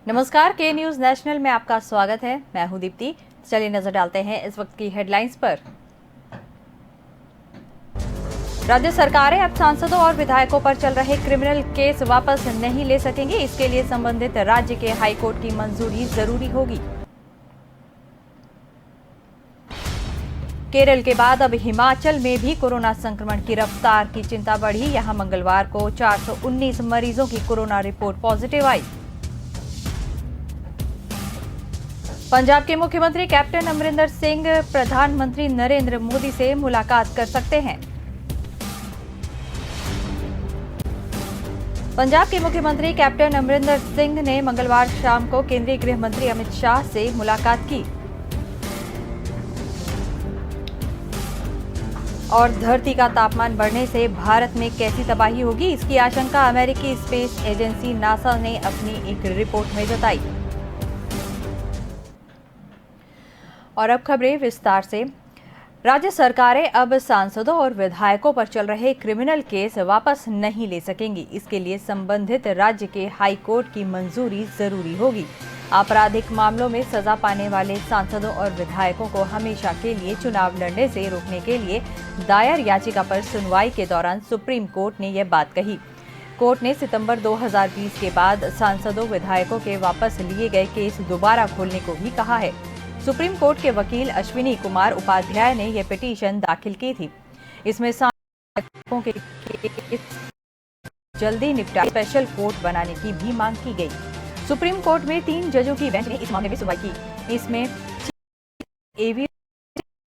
नमस्कार, के news national में आपका स्वागत है। मैं हूं दीप्ति। चलिए नजर डालते हैं इस वक्त की हेडलाइंस पर। राज्य सरकारें अब सांसदों और विधायकों पर चल रहे क्रिमिनल केस वापस नहीं ले सकेंगी। इसके लिए संबंधित राज्य के हाईकोर्ट की मंजूरी जरूरी होगी। केरल के बाद अब हिमाचल में भी कोरोना संक्रमण की रफ्तार की चिंता बढ़ी। यहां मंगलवार को 419 मरीजों की कोरोना रिपोर्ट पॉजिटिव आई। पंजाब के मुख्यमंत्री कैप्टन अमरिंदर सिंह प्रधानमंत्री नरेंद्र मोदी से मुलाकात कर सकते हैं। पंजाब के मुख्यमंत्री कैप्टन अमरिंदर सिंह ने मंगलवार शाम को केंद्रीय गृह मंत्री अमित शाह से मुलाकात की और धरती का तापमान बढ़ने से भारत में कैसी तबाही होगी, इसकी आशंका अमेरिकी स्पेस एजेंसी नासा ने अपनी एक रिपोर्ट में जताई। और अब खबरें विस्तार से। राज्य सरकारें अब सांसदों और विधायकों पर चल रहे क्रिमिनल केस वापस नहीं ले सकेंगी। इसके लिए संबंधित राज्य के हाई कोर्ट की मंजूरी जरूरी होगी। आपराधिक मामलों में सजा पाने वाले सांसदों और विधायकों को हमेशा के लिए चुनाव लड़ने से रोकने के लिए दायर याचिका पर सुनवाई के दौरान सुप्रीम कोर्ट ने यह बात कही। कोर्ट ने सितंबर 2020 के बाद सांसदों विधायकों के वापस लिए गए केस दोबारा खोलने को भी कहा है। सुप्रीम कोर्ट के वकील अश्विनी कुमार उपाध्याय ने यह पिटीशन दाखिल की थी। इसमें सांसदों के केस जल्दी निपटारे स्पेशल कोर्ट बनाने की भी मांग की गई। सुप्रीम कोर्ट में 3 जजों की बेंच ने इस मामले में सुनवाई की। इसमें एवी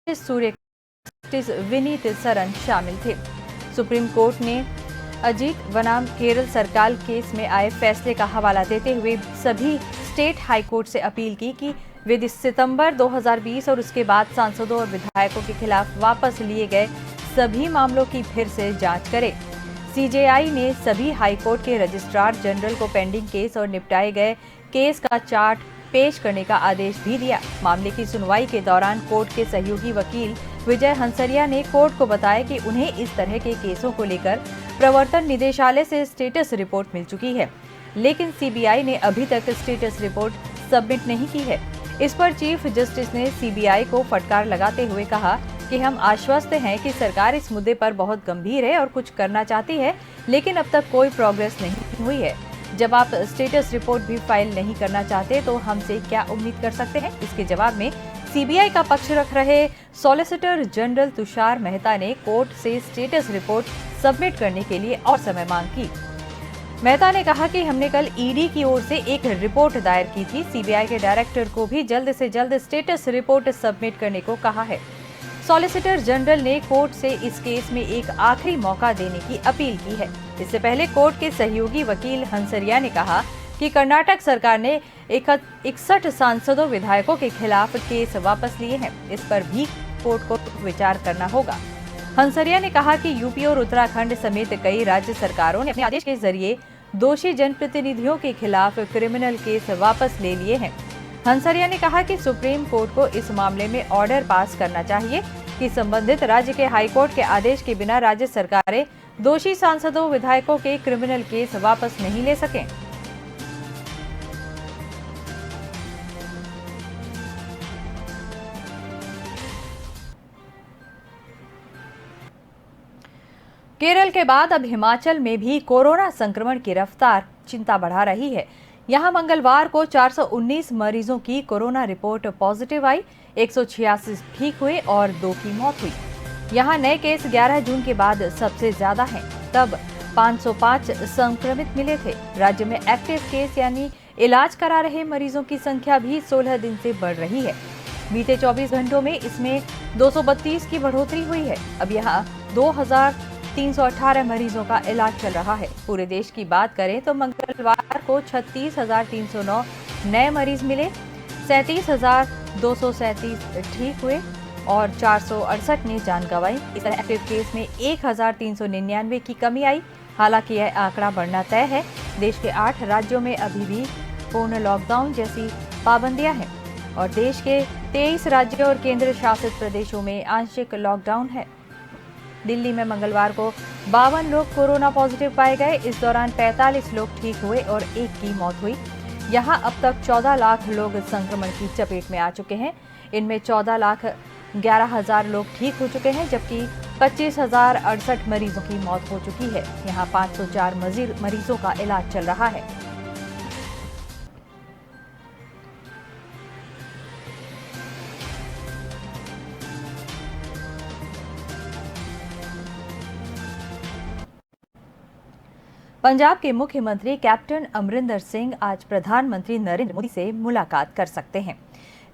सूर्य विनीत सरन शामिल थे। सुप्रीम कोर्ट ने अजीत बनाम केरल सरकार केस में आए फैसले का हवाला देते हुए सभी स्टेट हाई कोर्ट से अपील की कि वे सितंबर 2020 और उसके बाद सांसदों और विधायकों के खिलाफ वापस लिए गए सभी मामलों की फिर से जांच करें। सीजेआई ने सभी हाईकोर्ट के रजिस्ट्रार जनरल को पेंडिंग केस और निपटाए गए केस का चार्ट पेश करने का आदेश भी दिया। मामले की सुनवाई के दौरान कोर्ट के सहयोगी वकील विजय हंसरिया ने कोर्ट को बताया कि उन्हें इस तरह के केसों को लेकर प्रवर्तन निदेशालय से स्टेटस रिपोर्ट मिल चुकी है, लेकिन सीबीआई ने अभी तक स्टेटस रिपोर्ट सबमिट नहीं की है। इस पर चीफ जस्टिस ने सीबीआई को फटकार लगाते हुए कहा कि हम आश्वस्त हैं कि सरकार इस मुद्दे पर बहुत गंभीर है और कुछ करना चाहती है, लेकिन अब तक कोई प्रोग्रेस नहीं हुई है। जब आप स्टेटस रिपोर्ट भी फाइल नहीं करना चाहते तो हमसे क्या उम्मीद कर सकते हैं? इसके जवाब में सीबीआई का पक्ष रख रहे सॉलिसिटर जनरल तुषार मेहता ने कोर्ट से स्टेटस रिपोर्ट सबमिट करने के लिए और समय मांग की। मेहता ने कहा कि हमने कल ईडी की ओर से एक रिपोर्ट दायर की थी। सीबीआई के डायरेक्टर को भी जल्द से जल्द स्टेटस रिपोर्ट सबमिट करने को कहा है। सॉलिसिटर जनरल ने कोर्ट से इस केस में एक आखिरी मौका देने की अपील की है। इससे पहले कोर्ट के सहयोगी वकील हंसरिया ने कहा कि कर्नाटक सरकार ने 61 सांसदों विधायकों के खिलाफ केस वापस लिए हैं। इस पर भी कोर्ट को विचार करना होगा। हंसरिया ने कहा कि यूपी और उत्तराखंड समेत कई राज्य सरकारों ने अपने आदेश के जरिए दोषी जनप्रतिनिधियों के खिलाफ क्रिमिनल केस वापस ले लिए हैं। हंसरिया ने कहा कि सुप्रीम कोर्ट को इस मामले में ऑर्डर पास करना चाहिए कि संबंधित राज्य के हाईकोर्ट के आदेश के बिना राज्य सरकारें दोषी सांसदों विधायकों के क्रिमिनल केस वापस नहीं ले सकें। केरल के बाद अब हिमाचल में भी कोरोना संक्रमण की रफ्तार चिंता बढ़ा रही है। यहां मंगलवार को 419 मरीजों की कोरोना रिपोर्ट पॉजिटिव आई, 186 ठीक हुए और 2 की मौत हुई। यहां नए केस 11 जून के बाद सबसे ज्यादा हैं। तब 505 संक्रमित मिले थे। राज्य में एक्टिव केस यानी इलाज करा रहे मरीजों की संख्या भी 16 दिन से बढ़ रही है। बीते 24 घंटों में इसमें 232 की बढ़ोतरी हुई है। अब यहाँ 2318 मरीजों का इलाज चल रहा है। पूरे देश की बात करें तो मंगलवार को 36,309 नए मरीज मिले, 37,237 ठीक हुए और 468 ने जान गंवाई। इस तरह एक्टिव केस में 1,399 की कमी आई। हालांकि यह आंकड़ा बढ़ना तय है। देश के 8 राज्यों में अभी भी पूर्ण लॉकडाउन जैसी पाबंदियां हैं और देश के 23 राज्यों और केंद्र शासित प्रदेशों में आंशिक लॉकडाउन है। दिल्ली में मंगलवार को 52 लोग कोरोना पॉजिटिव पाए गए। इस दौरान 45 लोग ठीक हुए और 1 की मौत हुई। यहाँ अब तक 14 लाख लोग संक्रमण की चपेट में आ चुके हैं। इनमें 14,11,000 लोग ठीक हो चुके हैं, जबकि 25,068 मरीजों की मौत हो चुकी है। यहाँ 504 मरीजों का इलाज चल रहा है। पंजाब के मुख्यमंत्री कैप्टन अमरिंदर सिंह आज प्रधानमंत्री नरेंद्र मोदी से मुलाकात कर सकते हैं।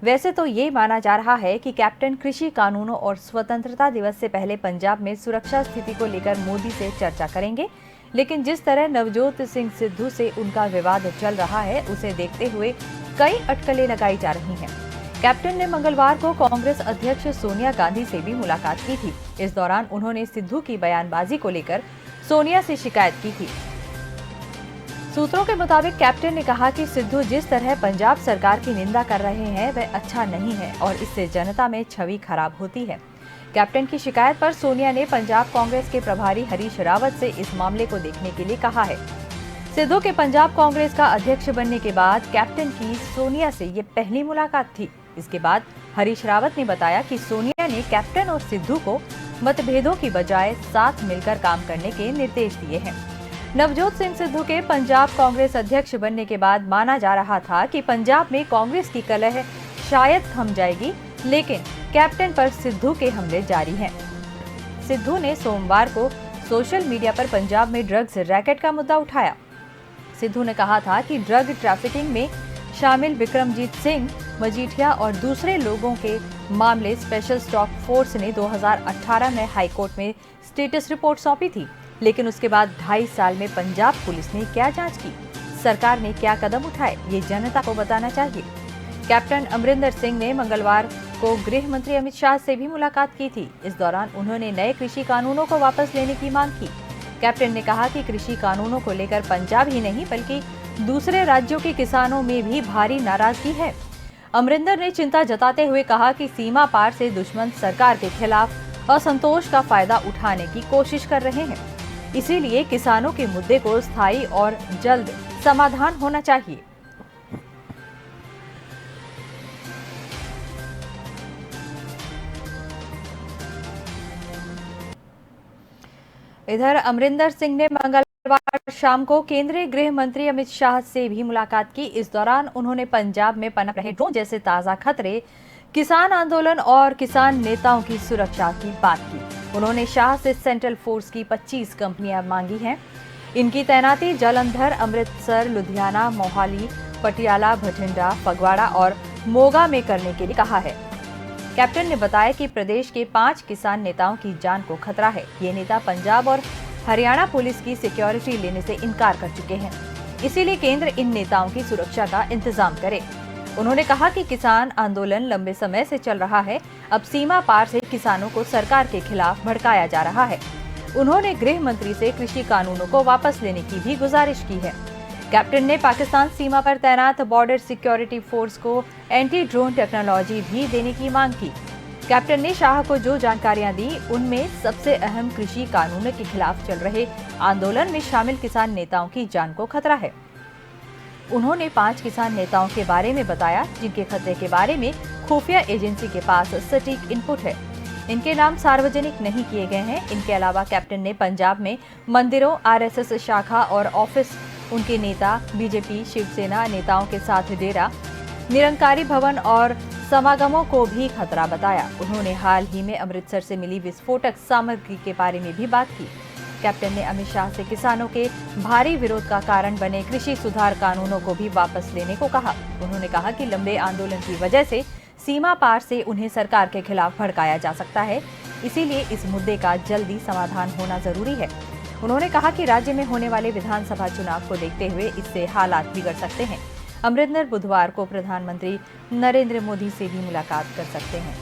वैसे तो ये माना जा रहा है कि कैप्टन कृषि कानूनों और स्वतंत्रता दिवस से पहले पंजाब में सुरक्षा स्थिति को लेकर मोदी से चर्चा करेंगे, लेकिन जिस तरह नवजोत सिंह सिद्धू से उनका विवाद चल रहा है, उसे देखते हुए कई अटकलें लगाई जा रही हैं। कैप्टन ने मंगलवार को कांग्रेस अध्यक्ष सोनिया गांधी से भी मुलाकात की थी। इस दौरान उन्होंने सिद्धू की बयानबाजी को लेकर सोनिया से शिकायत की थी। सूत्रों के मुताबिक कैप्टन ने कहा कि सिद्धू जिस तरह पंजाब सरकार की निंदा कर रहे हैं वह अच्छा नहीं है और इससे जनता में छवि खराब होती है। कैप्टन की शिकायत पर सोनिया ने पंजाब कांग्रेस के प्रभारी हरीश रावत से इस मामले को देखने के लिए कहा है। सिद्धू के पंजाब कांग्रेस का अध्यक्ष बनने के बाद कैप्टन की सोनिया से ये पहली मुलाकात थी। इसके बाद हरीश रावत ने बताया कि सोनिया ने कैप्टन और सिद्धू को मतभेदों की बजाय साथ मिलकर काम करने के निर्देश दिए हैं। नवजोत सिंह सिद्धू के पंजाब कांग्रेस अध्यक्ष बनने के बाद माना जा रहा था कि पंजाब में कांग्रेस की कलह शायद थम जाएगी, लेकिन कैप्टन पर सिद्धू के हमले जारी हैं। सिद्धू ने सोमवार को सोशल मीडिया पर पंजाब में ड्रग्स रैकेट का मुद्दा उठाया। सिद्धू ने कहा था कि ड्रग ट्रैफिकिंग में शामिल विक्रमजीत सिंह मजीठिया और दूसरे लोगों के मामले स्पेशल स्टॉक फोर्स ने 2018 में हाईकोर्ट में स्टेटस रिपोर्ट सौंपी थी, लेकिन उसके बाद 2.5 साल में पंजाब पुलिस ने क्या जांच की, सरकार ने क्या कदम उठाए, ये जनता को बताना चाहिए। कैप्टन अमरिंदर सिंह ने मंगलवार को गृह मंत्री अमित शाह से भी मुलाकात की थी। इस दौरान उन्होंने नए कृषि कानूनों को वापस लेने की मांग की। कैप्टन ने कहा कि कृषि कानूनों को लेकर पंजाब ही नहीं बल्कि दूसरे राज्यों के किसानों में भी भारी नाराजगी है। अमरिंदर ने चिंता जताते हुए कहा कि सीमा पार से दुश्मन सरकार के खिलाफ असंतोष का फायदा उठाने की कोशिश कर रहे हैं, इसीलिए किसानों के मुद्दे को स्थायी और जल्द समाधान होना चाहिए। इधर अमरिंदर सिंह ने मंगलवार शाम को केंद्रीय गृह मंत्री अमित शाह से भी मुलाकात की। इस दौरान उन्होंने पंजाब में पनप रहे ड्रोन जैसे ताजा खतरे, किसान आंदोलन और किसान नेताओं की सुरक्षा की बात की। उन्होंने शाह से सेंट्रल फोर्स की 25 कंपनियां मांगी हैं। इनकी तैनाती जालंधर, अमृतसर, लुधियाना, मोहाली, पटियाला, भटिंडा, फगवाड़ा और मोगा में करने के लिए कहा है। कैप्टन ने बताया कि प्रदेश के 5 किसान नेताओं की जान को खतरा है। ये नेता पंजाब और हरियाणा पुलिस की सिक्योरिटी लेने से इनकार कर चुके हैं, इसीलिए केंद्र इन नेताओं की सुरक्षा का इंतजाम करे। उन्होंने कहा कि किसान आंदोलन लंबे समय से चल रहा है, अब सीमा पार से किसानों को सरकार के खिलाफ भड़काया जा रहा है। उन्होंने गृह मंत्री से कृषि कानूनों को वापस लेने की भी गुजारिश की है। कैप्टन ने पाकिस्तान सीमा पर तैनात बॉर्डर सिक्योरिटी फोर्स को एंटी ड्रोन टेक्नोलॉजी भी देने की मांग की। कैप्टन ने शाह को जो जानकारियां दी, उनमें सबसे अहम कृषि कानूनों के खिलाफ चल रहे आंदोलन में शामिल किसान नेताओं की जान को खतरा है। उन्होंने 5 किसान नेताओं के बारे में बताया जिनके खतरे के बारे में खुफिया एजेंसी के पास सटीक इनपुट है। इनके नाम सार्वजनिक नहीं किए गए हैं। इनके अलावा कैप्टन ने पंजाब में मंदिरों, आरएसएस शाखा और ऑफिस, उनके नेता, बीजेपी, शिवसेना नेताओं के साथ डेरा, निरंकारी भवन और समागमों को भी खतरा बताया। उन्होंने हाल ही में अमृतसर से मिली विस्फोटक सामग्री के बारे में भी बात की। कैप्टन ने अमित शाह से किसानों के भारी विरोध का कारण बने कृषि सुधार कानूनों को भी वापस लेने को कहा। उन्होंने कहा कि लंबे आंदोलन की वजह से सीमा पार से उन्हें सरकार के खिलाफ भड़काया जा सकता है, इसीलिए इस मुद्दे का जल्दी समाधान होना जरूरी है। उन्होंने कहा कि राज्य में होने वाले विधानसभा चुनाव को देखते हुए इससे हालात बिगड़ सकते हैं। अमरिंदर बुधवार को प्रधानमंत्री नरेंद्र मोदी से भी मुलाकात कर सकते हैं।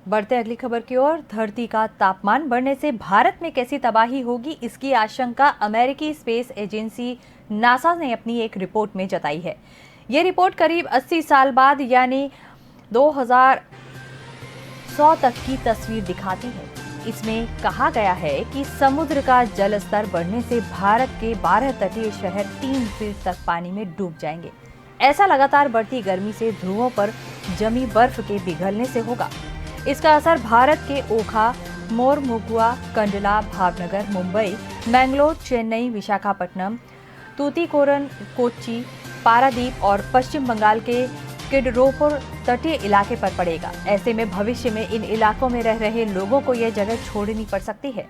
बढ़ते अगली खबर की ओर। धरती का तापमान बढ़ने से भारत में कैसी तबाही होगी, इसकी आशंका अमेरिकी स्पेस एजेंसी नासा ने अपनी एक रिपोर्ट में जताई है। ये रिपोर्ट करीब 80 साल बाद यानी 100 तक की तस्वीर दिखाती है। इसमें कहा गया है कि समुद्र का जल स्तर बढ़ने से भारत के 12 तटीय शहर 3 फीट तक पानी में डूब जाएंगे। ऐसा लगातार बढ़ती गर्मी से ध्रुवों पर जमी बर्फ के पिघलने से होगा। इसका असर भारत के ओखा, मोरमुगुआ, कंडला, भावनगर, मुंबई, मैंगलोर, चेन्नई, विशाखापट्टनम, तूतीकोरन, कोच्चि, पारादीप और पश्चिम बंगाल के किडरोपुर तटीय इलाके पर पड़ेगा। ऐसे में भविष्य में इन इलाकों में रह रहे लोगों को यह जगह छोड़नी पड़ सकती है।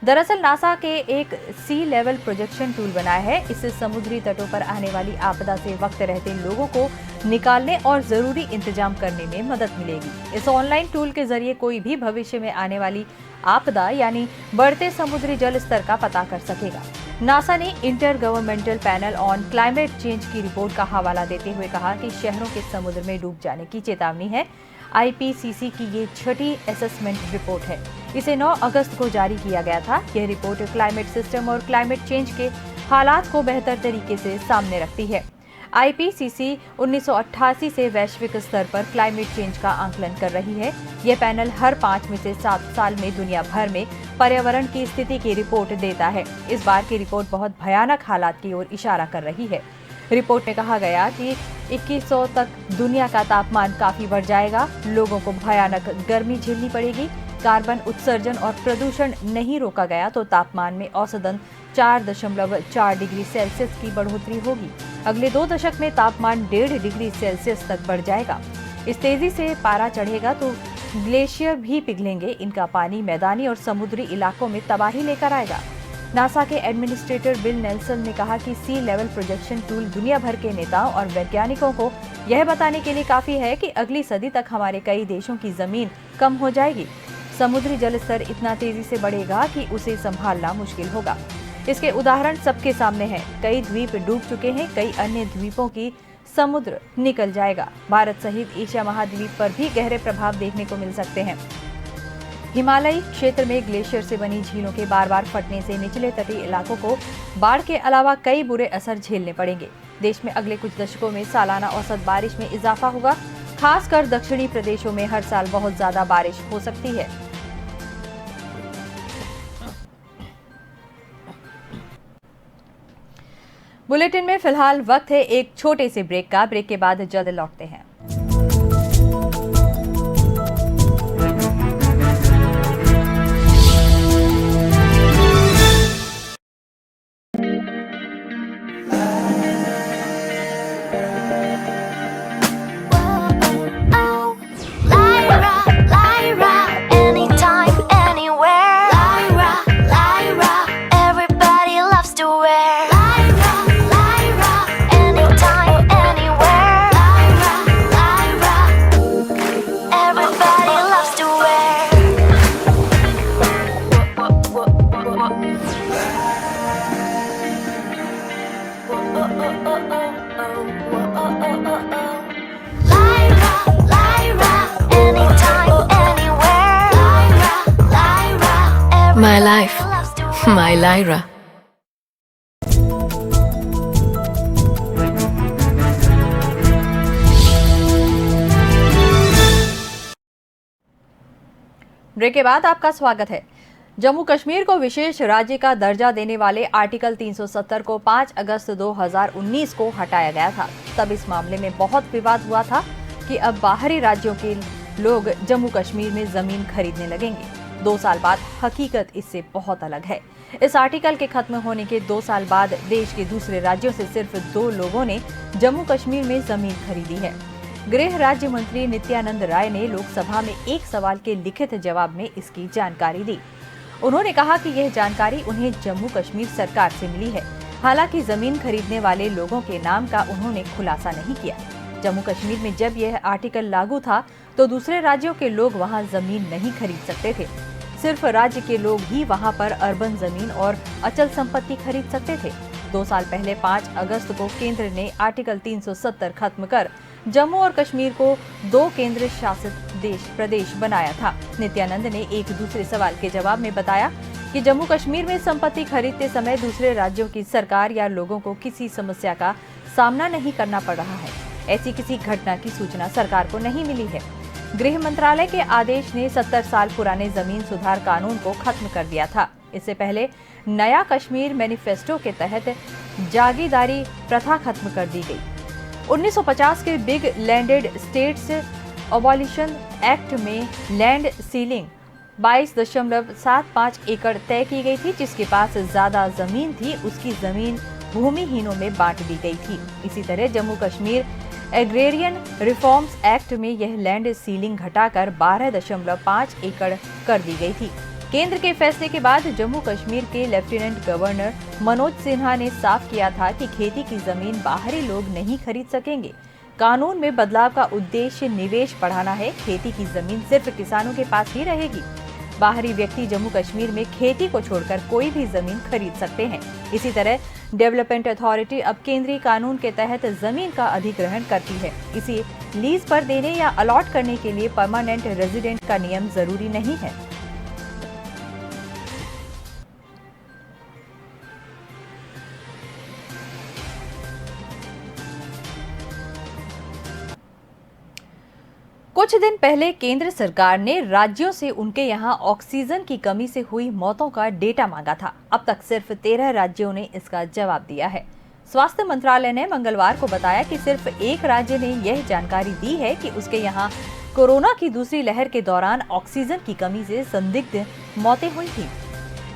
दरअसल नासा के एक सी लेवल प्रोजेक्शन टूल बनाया है। इससे समुद्री तटों पर आने वाली आपदा से वक्त रहते लोगों को निकालने और जरूरी इंतजाम करने में मदद मिलेगी। इस ऑनलाइन टूल के जरिए कोई भी भविष्य में आने वाली आपदा यानी बढ़ते समुद्री जल स्तर का पता कर सकेगा। नासा ने inter governmental panel on climate change की रिपोर्ट का हवाला देते हुए कहा कि शहरों के समुद्र में डूब जाने की चेतावनी है। आईपीसीसी की ये छठी असेसमेंट रिपोर्ट है। इसे 9 अगस्त को जारी किया गया था। यह रिपोर्ट क्लाइमेट सिस्टम और क्लाइमेट चेंज के हालात को बेहतर तरीके से सामने रखती है। आईपीसीसी 1988 से वैश्विक स्तर पर क्लाइमेट चेंज का आंकलन कर रही है। यह पैनल हर 5 में से 7 साल में दुनिया भर में पर्यावरण की स्थिति की रिपोर्ट देता है। इस बार की रिपोर्ट बहुत भयानक हालात की ओर इशारा कर रही है। रिपोर्ट में कहा गया कि 2100 तक दुनिया का तापमान काफी बढ़ जाएगा। लोगों को भयानक गर्मी झेलनी पड़ेगी। कार्बन उत्सर्जन और प्रदूषण नहीं रोका गया तो तापमान में औसतन 4.4 डिग्री सेल्सियस की बढ़ोतरी होगी। अगले 2 दशक में तापमान 1.5 डिग्री सेल्सियस तक बढ़ जाएगा। इस तेजी से पारा चढ़ेगा तो ग्लेशियर भी पिघलेंगे। इनका पानी मैदानी और समुद्री इलाकों में तबाही लेकर आएगा। नासा के एडमिनिस्ट्रेटर बिल नेल्सन ने कहा कि सी लेवल प्रोजेक्शन टूल दुनिया भर के नेताओं और वैज्ञानिकों को यह बताने के लिए काफी है कि अगली सदी तक हमारे कई देशों की जमीन कम हो जाएगी। समुद्री जल स्तर इतना तेजी से बढ़ेगा कि उसे संभालना मुश्किल होगा। इसके उदाहरण सबके सामने हैं। कई द्वीप डूब चुके हैं, कई अन्य द्वीपों की समुद्र निकल जाएगा। भारत सहित एशिया महाद्वीप पर भी गहरे प्रभाव देखने को मिल सकते हैं। हिमालयी क्षेत्र में ग्लेशियर से बनी झीलों के बार बार फटने से निचले तटीय इलाकों को बाढ़ के अलावा कई बुरे असर झेलने पड़ेंगे। देश में अगले कुछ दशकों में सालाना औसत बारिश में इजाफा होगा। खासकर दक्षिणी प्रदेशों में हर साल बहुत ज्यादा बारिश हो सकती है। बुलेटिन में फिलहाल वक्त है एक छोटे से ब्रेक का। ब्रेक के बाद जल्द लौटते हैं। My life, my Lyra. Break के बाद आपका स्वागत है। जम्मू कश्मीर को विशेष राज्य का दर्जा देने वाले आर्टिकल 370 को 5 अगस्त 2019 को हटाया गया था। तब इस मामले में बहुत विवाद हुआ था कि अब बाहरी राज्यों के लोग जम्मू कश्मीर में जमीन खरीदने लगेंगे। 2 साल बाद हकीकत इससे बहुत अलग है। इस आर्टिकल के खत्म होने के 2 साल बाद देश के दूसरे राज्यों से सिर्फ 2 लोगों ने जम्मू कश्मीर में जमीन खरीदी है। गृह राज्य मंत्री नित्यानंद राय ने लोकसभा में एक सवाल के लिखित जवाब में इसकी जानकारी दी। उन्होंने कहा कि यह जानकारी उन्हें जम्मू कश्मीर सरकार से मिली है। हालांकि जमीन खरीदने वाले लोगों के नाम का उन्होंने खुलासा नहीं किया। जम्मू कश्मीर में जब यह आर्टिकल लागू था तो दूसरे राज्यों के लोग वहां जमीन नहीं खरीद सकते थे। सिर्फ राज्य के लोग ही वहां पर अर्बन जमीन और अचल संपत्ति खरीद सकते थे। 2 साल पहले 5 अगस्त को केंद्र ने आर्टिकल 370 खत्म कर जम्मू और कश्मीर को 2 केंद्र शासित प्रदेश बनाया था। नित्यानंद ने एक दूसरे सवाल के जवाब में बताया कि जम्मू कश्मीर में संपत्ति खरीदते समय दूसरे राज्यों की सरकार या लोगों को किसी समस्या का सामना नहीं करना पड़ रहा है। ऐसी किसी घटना की सूचना सरकार को नहीं मिली है। गृह मंत्रालय के आदेश ने 70 साल पुराने जमीन सुधार कानून को खत्म कर दिया था। इससे पहले नया कश्मीर मैनिफेस्टो के तहत जागीरदारी प्रथा खत्म कर दी गई। 1950 के big landed states abolition act में लैंड सीलिंग 22.75 एकड़ तय की गई थी। जिसके पास ज्यादा जमीन थी उसकी जमीन भूमिहीनों में बांट दी गई थी। इसी तरह Jammu Kashmir agrarian reforms act में यह लैंड सीलिंग घटाकर 12.5 एकड़ कर दी गई थी। केंद्र के फैसले के बाद जम्मू कश्मीर के लेफ्टिनेंट गवर्नर मनोज सिन्हा ने साफ किया था कि खेती की जमीन बाहरी लोग नहीं खरीद सकेंगे। कानून में बदलाव का उद्देश्य निवेश बढ़ाना है। खेती की जमीन सिर्फ किसानों के पास ही रहेगी। बाहरी व्यक्ति जम्मू कश्मीर में खेती को छोड़कर कोई भी जमीन खरीद सकते हैं। इसी तरह डेवलपमेंट अथॉरिटी अब केंद्रीय कानून के तहत जमीन का अधिग्रहण करती है। इसे लीज पर देने या अलॉट करने के लिए परमानेंट रेजिडेंट का नियम जरूरी नहीं है। कुछ दिन पहले केंद्र सरकार ने राज्यों से उनके यहां ऑक्सीजन की कमी से हुई मौतों का डेटा मांगा था। अब तक सिर्फ 13 राज्यों ने इसका जवाब दिया है। स्वास्थ्य मंत्रालय ने मंगलवार को बताया कि सिर्फ एक राज्य ने यह जानकारी दी है कि उसके यहां कोरोना की दूसरी लहर के दौरान ऑक्सीजन की कमी से संदिग्ध मौतें हुई थी।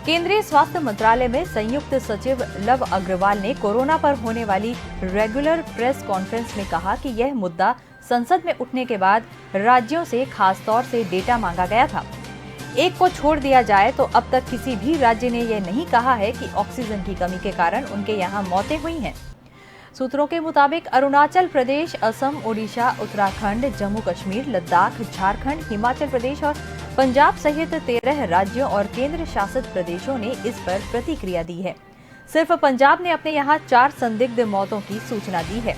केंद्रीय स्वास्थ्य मंत्रालय में संयुक्त सचिव लव अग्रवाल ने कोरोना पर होने वाली रेगुलर प्रेस कॉन्फ्रेंस में कहा कि यह मुद्दा संसद में उठने के बाद राज्यों से खास तौर से डेटा मांगा गया था। एक को छोड़ दिया जाए तो अब तक किसी भी राज्य ने यह नहीं कहा है कि ऑक्सीजन की कमी के कारण उनके यहाँ मौतें हुई हैं। सूत्रों के मुताबिक अरुणाचल प्रदेश, असम, ओडिशा, उत्तराखंड, जम्मू कश्मीर, लद्दाख, झारखंड, हिमाचल प्रदेश और पंजाब सहित 13 राज्यों और केंद्र शासित प्रदेशों ने इस पर प्रतिक्रिया दी है। सिर्फ पंजाब ने अपने यहाँ 4 संदिग्ध मौतों की सूचना दी है।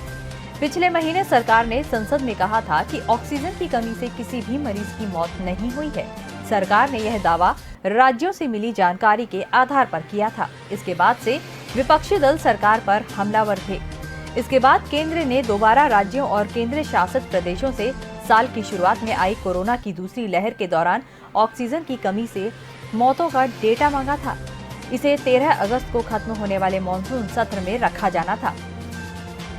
पिछले महीने सरकार ने संसद में कहा था कि ऑक्सीजन की कमी से किसी भी मरीज की मौत नहीं हुई है। सरकार ने यह दावा राज्यों से मिली जानकारी के आधार पर किया था। इसके बाद से विपक्षी दल सरकार पर हमलावर थे। इसके बाद केंद्र ने दोबारा राज्यों और केंद्र शासित प्रदेशों से साल की शुरुआत में आई कोरोना की दूसरी लहर के दौरान ऑक्सीजन की कमी से मौतों का डेटा मांगा था। इसे 13 अगस्त को खत्म होने वाले मॉनसून सत्र में रखा जाना था।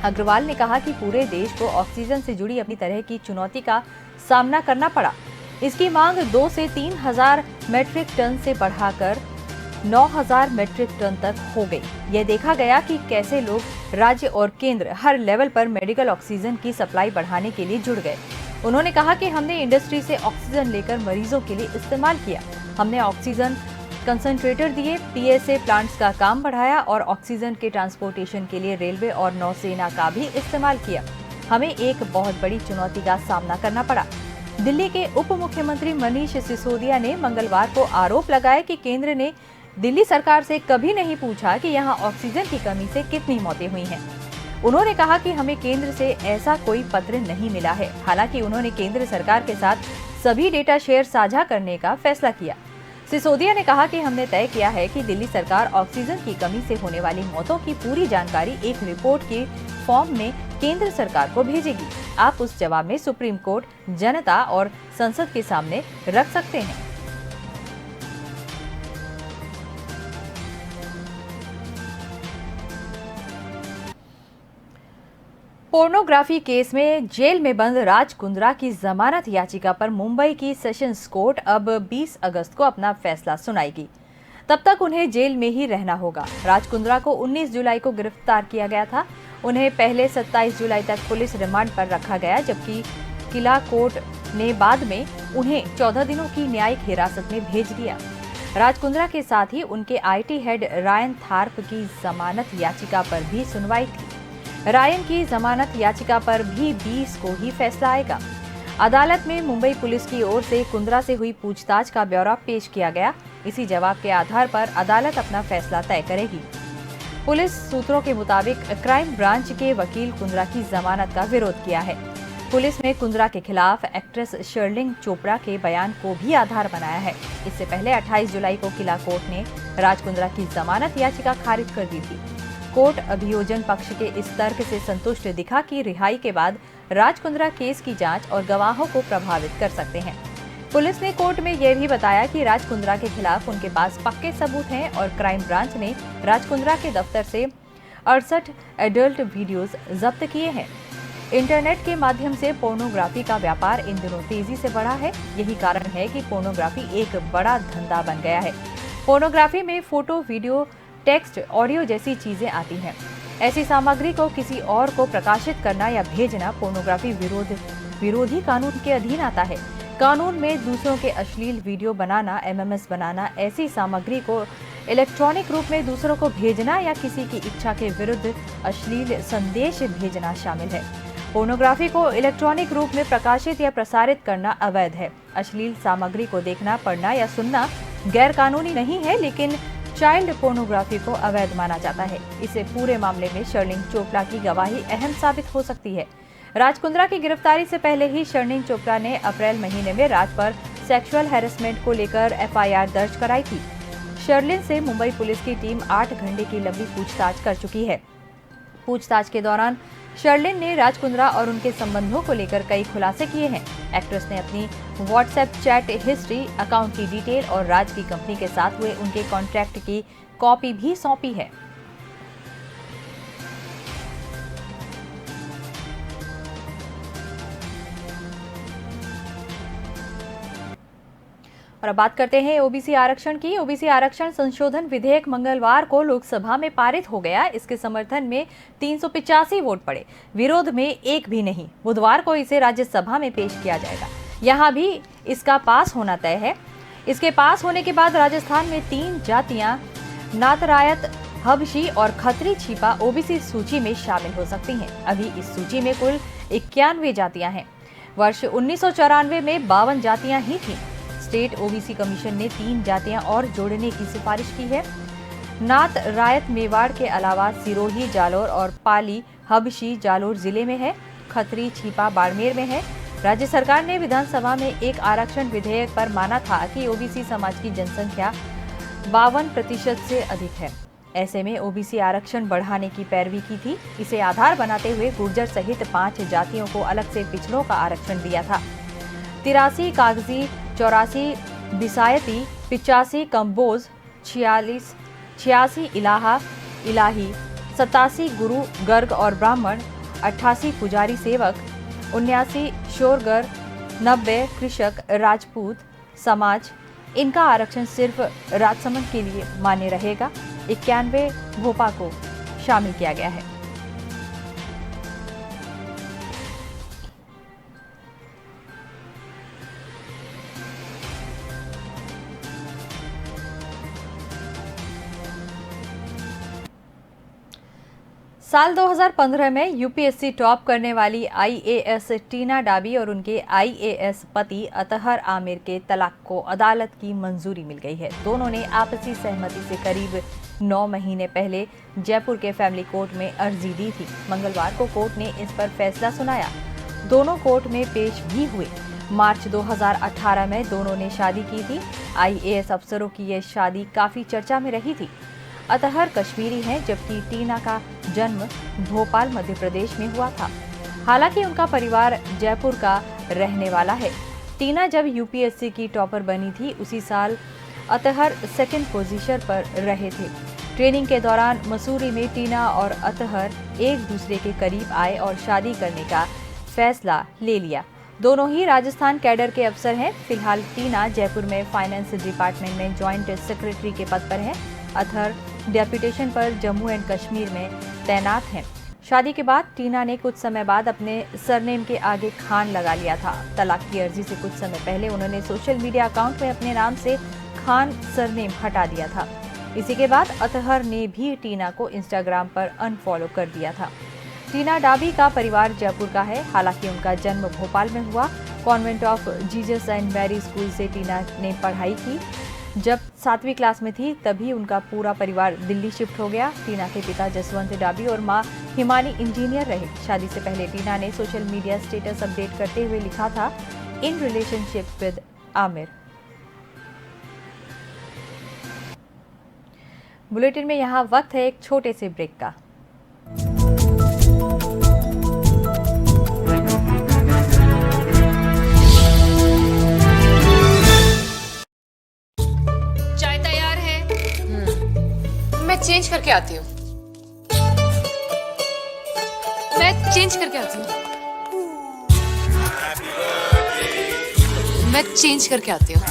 अग्रवाल ने कहा कि पूरे देश को ऑक्सीजन से जुड़ी अपनी तरह की चुनौती का सामना करना पड़ा। इसकी मांग 2 से 3 हजार मेट्रिक टन से बढ़ाकर 9,000 मेट्रिक टन तक हो गई। यह देखा गया कि कैसे लोग राज्य और केंद्र हर लेवल पर मेडिकल ऑक्सीजन की सप्लाई बढ़ाने के लिए जुड़ गए। उन्होंने कहा कि हमने इंडस्ट्री से ऑक्सीजन लेकर मरीजों के लिए इस्तेमाल किया। हमने ऑक्सीजन कंसंट्रेटर दिए, पीएसए प्लांट्स का काम बढ़ाया और ऑक्सीजन के ट्रांसपोर्टेशन के लिए रेलवे और नौसेना का भी इस्तेमाल किया। हमें एक बहुत बड़ी चुनौती का सामना करना पड़ा। दिल्ली के उप मुख्यमंत्री मनीष सिसोदिया ने मंगलवार को आरोप लगाया कि केंद्र ने दिल्ली सरकार से कभी नहीं पूछा कि यहाँ ऑक्सीजन की कमी से कितनी मौतें हुई हैं। उन्होंने कहा कि हमें केंद्र से ऐसा कोई पत्र नहीं मिला है। हालांकि उन्होंने केंद्र सरकार के साथ सभी डेटा शेयर साझा करने का फैसला किया। सिसोदिया ने कहा कि हमने तय किया है कि दिल्ली सरकार ऑक्सीजन की कमी से होने वाली मौतों की पूरी जानकारी एक रिपोर्ट के फॉर्म में केंद्र सरकार को भेजेगी। आप उस जवाब में सुप्रीम कोर्ट, जनता और संसद के सामने रख सकते हैं। पोर्नोग्राफी केस में जेल में बंद राज कुंद्रा की जमानत याचिका पर मुंबई की सेशंस कोर्ट अब 20 अगस्त को अपना फैसला सुनाएगी। तब तक उन्हें जेल में ही रहना होगा। राज कुंद्रा को 19 जुलाई को गिरफ्तार किया गया था। उन्हें पहले 27 जुलाई तक पुलिस रिमांड पर रखा गया, जबकि किला कोर्ट ने बाद में उन्हें 14 दिनों की न्यायिक हिरासत में भेज दिया। राज कुंद्रा के साथ ही उनके आईटी हेड रायन थार्प की जमानत याचिका पर भी सुनवाई थी। रायन की जमानत याचिका पर भी 20 को ही फैसला आएगा। अदालत में मुंबई पुलिस की ओर से कुंद्रा से हुई पूछताछ का ब्यौरा पेश किया गया। इसी जवाब के आधार पर अदालत अपना फैसला तय करेगी। पुलिस सूत्रों के मुताबिक क्राइम ब्रांच के वकील कुंद्रा की जमानत का विरोध किया है। पुलिस ने कुंद्रा के खिलाफ एक्ट्रेस शर्लिंग चोपड़ा के बयान को भी आधार बनाया है। इससे पहले 28 जुलाई को किला कोर्ट ने राज कुंद्रा की जमानत याचिका खारिज कर दी थी। कोर्ट अभियोजन पक्ष के इस तर्क से संतुष्ट दिखा कि रिहाई के बाद राज कुंद्रा केस की जांच और गवाहों को प्रभावित कर सकते हैं। पुलिस ने कोर्ट में यह भी बताया कि राज कुंद्रा के खिलाफ उनके पास पक्के सबूत हैं और क्राइम ब्रांच ने राज कुंद्रा के दफ्तर से 68 एडल्ट वीडियोस जब्त किए हैं। इंटरनेट के माध्यम से पोर्नोग्राफी का व्यापार इन दिनों तेजी से बढ़ा है। यही कारण है कि पोर्नोग्राफी एक बड़ा धंधा बन गया है। पोर्नोग्राफी में फोटो, वीडियो, टेक्स्ट, ऑडियो जैसी चीजें आती हैं। ऐसी सामग्री को किसी और को प्रकाशित करना या भेजना पोर्नोग्राफी विरोधी कानून के अधीन आता है। कानून में दूसरों के अश्लील वीडियो बनाना, MMS बनाना, ऐसी सामग्री को इलेक्ट्रॉनिक रूप में दूसरों को भेजना या किसी की इच्छा के विरुद्ध अश्लील संदेश भेजना शामिल है। पोर्नोग्राफी को इलेक्ट्रॉनिक रूप में प्रकाशित या प्रसारित करना अवैध है। अश्लील सामग्री को देखना, पढ़ना या सुनना गैर कानूनी नहीं है, लेकिन चाइल्ड पोर्नोग्राफी को अवैध माना जाता है। इसे पूरे मामले में शर्लिन चोपड़ा की गवाही अहम साबित हो सकती है। राज कुंद्रा की गिरफ्तारी से पहले ही शर्लिन चोपड़ा ने अप्रैल महीने में राज पर सेक्सुअल हैरेसमेंट को लेकर FIR दर्ज कराई थी। शर्लिन से मुंबई पुलिस की टीम 8 घंटे की लंबी पूछताछ कर चुकी है। पूछताछ के दौरान शर्लिन ने राज कुंद्रा और उनके संबंधों को लेकर कई खुलासे किए हैं। एक्ट्रेस ने अपनी व्हाट्सएप चैट हिस्ट्री, अकाउंट की डिटेल और राज की कंपनी के साथ हुए उनके कॉन्ट्रैक्ट की कॉपी भी सौंपी है। और अब बात करते हैं ओबीसी आरक्षण की। ओबीसी आरक्षण संशोधन विधेयक मंगलवार को लोकसभा में पारित हो गया। इसके समर्थन में 385 वोट पड़े, विरोध में एक भी नहीं। बुधवार को इसे राज्यसभा में पेश किया जाएगा। यहाँ भी इसका पास होना तय है। इसके पास होने के बाद राजस्थान में 3 जातियां नातरायत, हबशी और खत्री छिपा ओबीसी सूची में शामिल हो सकती हैं। अभी इस सूची में कुल 91 जातियां हैं। वर्ष 1994 में 52 जातियां ही थीं। स्टेट ओबीसी कमीशन ने 3 जातियां और जोड़ने की सिफारिश की है। नात रायत मेवाड़ के अलावा सिरोही, जालोर और पाली हबशी जालोर जिले में है। खत्री छिपा बाड़मेर में है। राज्य सरकार ने विधानसभा में एक आरक्षण विधेयक पर माना था कि ओबीसी समाज की जनसंख्या 52% से अधिक है। ऐसे में ओबीसी आरक्षण बढ़ाने की पैरवी की थी। इसे आधार बनाते हुए गुर्जर सहित 5 जातियों को अलग से पिछड़ों का आरक्षण दिया था। 83 कागजी, 84 बिसायती, 85 कम्बोज, 86 इलाही, 87 गुरु गर्ग और ब्राह्मण, 88 पुजारी सेवक, 79 शोरगर, 90 कृषक राजपूत समाज। इनका आरक्षण सिर्फ राजसमंद के लिए मान्य रहेगा। 91 भोपा को शामिल किया गया है। साल 2015 में यूपीएससी टॉप करने वाली IAS टीना डाबी और उनके IAS पति अतहर आमिर के तलाक को अदालत की मंजूरी मिल गई है। दोनों ने आपसी सहमति से करीब 9 महीने पहले जयपुर के फैमिली कोर्ट में अर्जी दी थी। मंगलवार को कोर्ट ने इस पर फैसला सुनाया। दोनों कोर्ट में पेश भी हुए। मार्च 2018 में दोनों ने शादी की थी। IAS अफसरों की यह शादी काफी चर्चा में रही थी। अतहर कश्मीरी हैं, जबकि टीना का जन्म भोपाल, मध्य प्रदेश में हुआ था। हालांकि उनका परिवार जयपुर का रहने वाला है। टीना जब यूपीएससी की टॉपर बनी थी, उसी साल अतहर सेकंड पोजीशन पर रहे थे। ट्रेनिंग के दौरान मसूरी में टीना और अतहर एक दूसरे के करीब आए और शादी करने का फैसला ले लिया। दोनों ही राजस्थान कैडर के अफसर हैं। फिलहाल टीना जयपुर में फाइनेंस डिपार्टमेंट में ज्वाइंट सेक्रेटरी के पद पर है। अतहर डेपुटेशन पर जम्मू एंड कश्मीर में तैनात हैं। शादी के बाद टीना ने कुछ समय बाद अपने सरनेम के आगे खान लगा लिया था। तलाक की अर्जी से कुछ समय पहले उन्होंने सोशल मीडिया अकाउंट में अपने नाम से खान सरनेम हटा दिया था। इसी के बाद अतहर ने भी टीना को इंस्टाग्राम पर अनफॉलो कर दिया था। टीना डाबी का परिवार जयपुर का है। हालांकि उनका जन्म भोपाल में हुआ। Convent of Jesus and Mary school से टीना ने पढ़ाई की। जब 7वीं क्लास में थी तभी उनका पूरा परिवार दिल्ली शिफ्ट हो गया। टीना के पिता जसवंत डाबी और मां हिमानी इंजीनियर रहे। शादी से पहले टीना ने सोशल मीडिया स्टेटस अपडेट करते हुए लिखा था, in relationship with Aamir. Bulletin में यहाँ वक्त है एक छोटे से ब्रेक का। चाय तैयार है। मैं चेंज करके आती हूँ। मैं चेंज करके आती हूँ।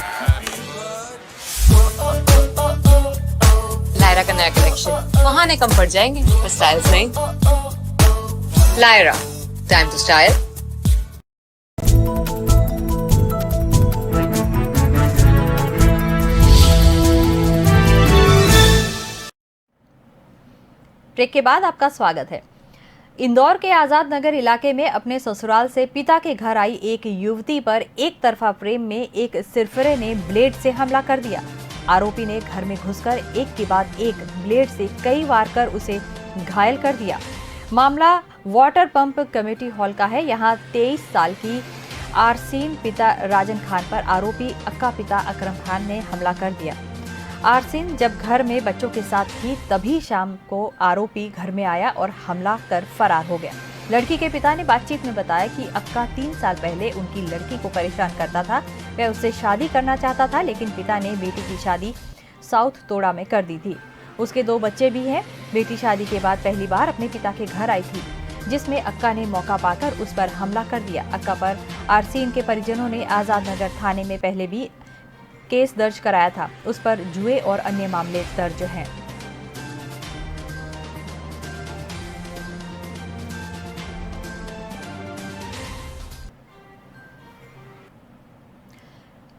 लायरा का नया कलेक्शन बहाने कम पड़ जाएंगे पर स्टाइल्स नहीं। Lyra, time to style. Break के बाद आपका स्वागत है। इंदौर के आजाद नगर इलाके में अपने ससुराल से पिता के घर आई एक युवती पर एक तरफा प्रेम में एक सिरफिरे ने ब्लेड से हमला कर दिया। आरोपी ने घर में घुसकर एक के बाद एक ब्लेड से कई वार कर उसे घायल कर दिया। मामला वाटर पंप कमेटी हॉल का है। यहाँ 23 साल की आरसीन पिता राजन खान पर आरोपी अक्का पिता अकरम खान ने हमला कर दिया। आरसीन जब घर में बच्चों के साथ थी तभी शाम को आरोपी घर में आया और हमला कर फरार हो गया। लड़की के पिता ने बातचीत में बताया कि अक्का 3 साल पहले उनकी लड़की को परेशान करता था। वह उससे शादी करना चाहता था, लेकिन पिता ने बेटी की शादी साउथ तोड़ा में कर दी थी। उसके 2 बच्चे भी हैं। बेटी शादी के बाद पहली बार अपने पिता के घर आई थी, जिसमें अक्का ने मौका पाकर उस पर हमला कर दिया। अक्का पर आरसीन के परिजनों ने आजाद नगर थाने में पहले भी केस दर्ज कराया था। उस पर जुए और अन्य मामले दर्ज हैं।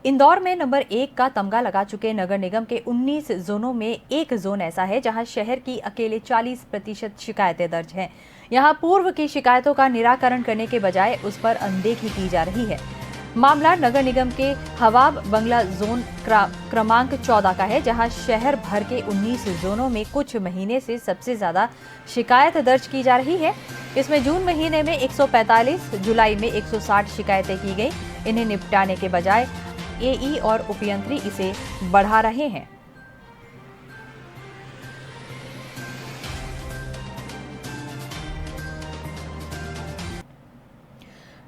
इंदौर में नंबर 1 का तमगा लगा चुके नगर निगम के 19 जोनों में एक जोन ऐसा है जहां शहर की अकेले 40% शिकायतें दर्ज हैं। यहां पूर्व की शिकायतों का निराकरण करने के बजाय उस पर अनदेखी की जा रही है। मामला नगर निगम के हवाब बंगला जोन क्रमांक 14 का है, जहां शहर भर के 19 जोनों में कुछ महीने से सबसे ज्यादा शिकायत दर्ज की जा रही है। इसमें जून महीने में 145, जुलाई में 160 शिकायतें की गई। इन्हें निपटाने के बजाय एई और उपयंत्री इसे बढ़ा रहे हैं।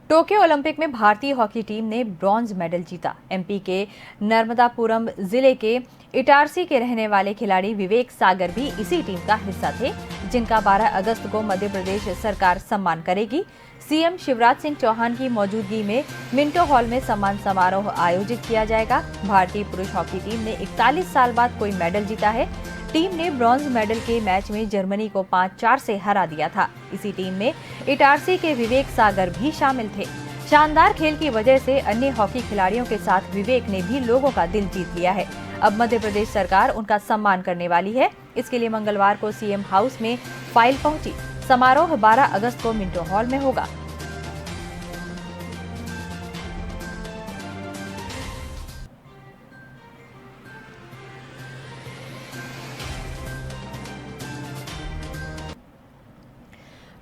टोक्यो ओलंपिक में भारतीय हॉकी टीम ने ब्रॉन्ज मेडल जीता। एमपी के नर्मदापुरम जिले के इटारसी के रहने वाले खिलाड़ी विवेक सागर भी इसी टीम का हिस्सा थे, जिनका 12 अगस्त को मध्य प्रदेश सरकार सम्मान करेगी। सीएम शिवराज सिंह चौहान की मौजूदगी में मिंटो हॉल में सम्मान समारोह आयोजित किया जाएगा। भारतीय पुरुष हॉकी टीम ने 41 साल बाद कोई मेडल जीता है। टीम ने ब्रॉन्ज मेडल के मैच में जर्मनी को 5-4 से हरा दिया था। इसी टीम में इटारसी के विवेक सागर भी शामिल थे। शानदार खेल की वजह से अन्य हॉकी खिलाड़ियों के साथ विवेक ने भी लोगों का दिल जीत लिया है। अब मध्य प्रदेश सरकार उनका सम्मान करने वाली है। इसके लिए मंगलवार को सीएम हाउस में फाइल पहुंची। समारोह 12 अगस्त को मिंटो हॉल में होगा।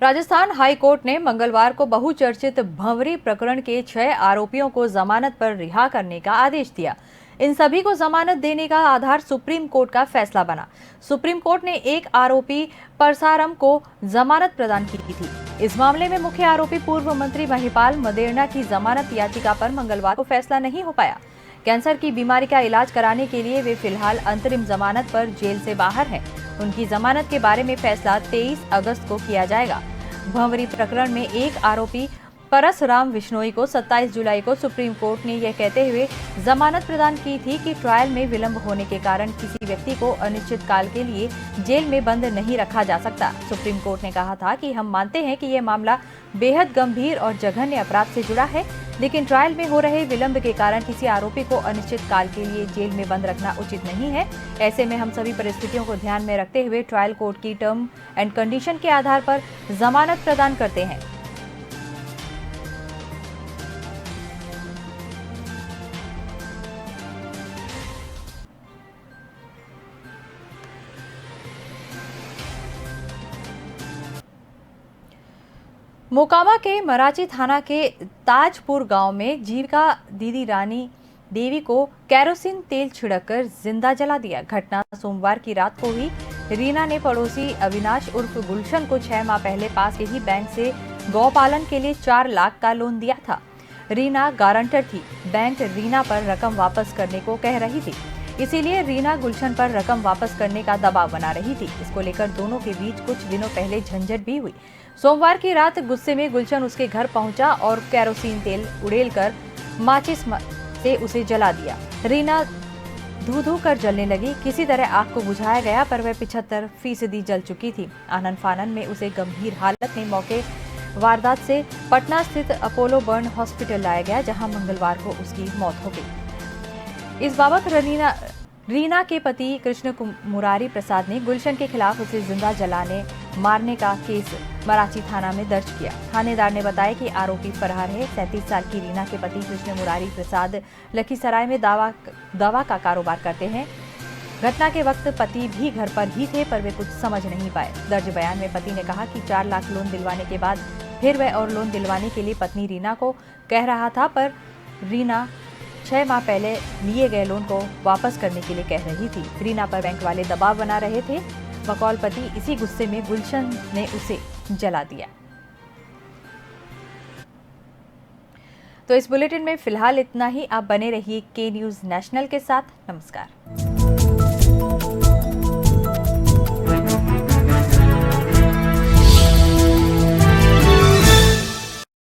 राजस्थान हाई कोर्ट ने मंगलवार को बहुचर्चित भंवरी प्रकरण के 6 आरोपियों को जमानत पर रिहा करने का आदेश दिया। इन सभी को जमानत देने का आधार सुप्रीम कोर्ट का फैसला बना। सुप्रीम कोर्ट ने एक आरोपी परसारम को जमानत प्रदान की थी। इस मामले में मुख्य आरोपी पूर्व मंत्री महिपाल मदेरणा की जमानत याचिका पर मंगलवार को फैसला नहीं हो पाया। कैंसर की बीमारी का इलाज कराने के लिए वे फिलहाल अंतरिम जमानत पर जेल से बाहर हैं। उनकी जमानत के बारे में फैसला 23 अगस्त को किया जाएगा। भंवरी प्रकरण में एक आरोपी परसराम विश्नोई को 27 जुलाई को सुप्रीम कोर्ट ने यह कहते हुए जमानत प्रदान की थी कि ट्रायल में विलंब होने के कारण किसी व्यक्ति को अनिश्चित काल के लिए जेल में बंद नहीं रखा जा सकता। सुप्रीम कोर्ट ने कहा था कि हम मानते हैं कि यह मामला बेहद गंभीर और जघन्य अपराध से जुड़ा है, लेकिन ट्रायल में हो रहे विलंब के कारण किसी आरोपी को अनिश्चित काल के लिए जेल में बंद रखना उचित नहीं है। ऐसे में हम सभी परिस्थितियों को ध्यान में रखते हुए ट्रायल कोर्ट की टर्म एंड कंडीशन के आधार पर जमानत प्रदान करते हैं। मोकामा के मराची थाना के ताजपुर गांव में जीविका दीदी रानी देवी को केरोसिन तेल छिड़ककर जिंदा जला दिया। घटना सोमवार की रात को हुई। रीना ने पड़ोसी अविनाश उर्फ गुलशन को 6 माह पहले पास के ही बैंक से गौपालन के लिए 4 लाख का लोन दिया था। रीना गारंटर थी। बैंक रीना पर रकम वापस करने को कह रही थी, इसीलिए रीना गुलशन पर रकम वापस करने का दबाव बना रही थी। इसको लेकर दोनों के बीच कुछ दिनों पहले झंझट भी हुई। सोमवार की रात गुस्से में गुलशन उसके घर पहुंचा और केरोसिन तेल उड़ेलकर माचिस से उसे जला दिया। रीना धू कर जलने लगी। किसी तरह आग को बुझाया गया, पर वह 75% जल चुकी थी। आनन फानन में उसे गंभीर हालत में मौके वारदात से पटना स्थित अपोलो बर्न हॉस्पिटल लाया गया, जहां मंगलवार को उसकी मौत हो गई। इस बाबत रीना के पति कृष्ण मुरारी प्रसाद ने गुलशन के खिलाफ उसे जिंदा जलाने मारने का केस मराची थाना में दर्ज किया। थानेदार ने बताया कि आरोपी फरार है। 37 साल की रीना के पति कृष्ण मुरारी प्रसाद लखीसराय में दवा का कारोबार करते हैं। घटना के वक्त पति भी घर पर ही थे, पर वे कुछ समझ नहीं पाए। दर्ज बयान में पति ने कहा कि 4 लाख लोन दिलवाने के बाद फिर वह और लोन दिलवाने के लिए पत्नी रीना को कह रहा था, पर रीना 6 माह पहले लिए गए लोन को वापस करने के लिए कह रही थी। रीना पर बैंक वाले दबाव बना रहे थे। बकौल पति इसी गुस्से में गुलशन ने उसे जला दिया। तो इस बुलेटिन में फिलहाल इतना ही। आप बने रहिए के न्यूज़ नेशनल के साथ। नमस्कार।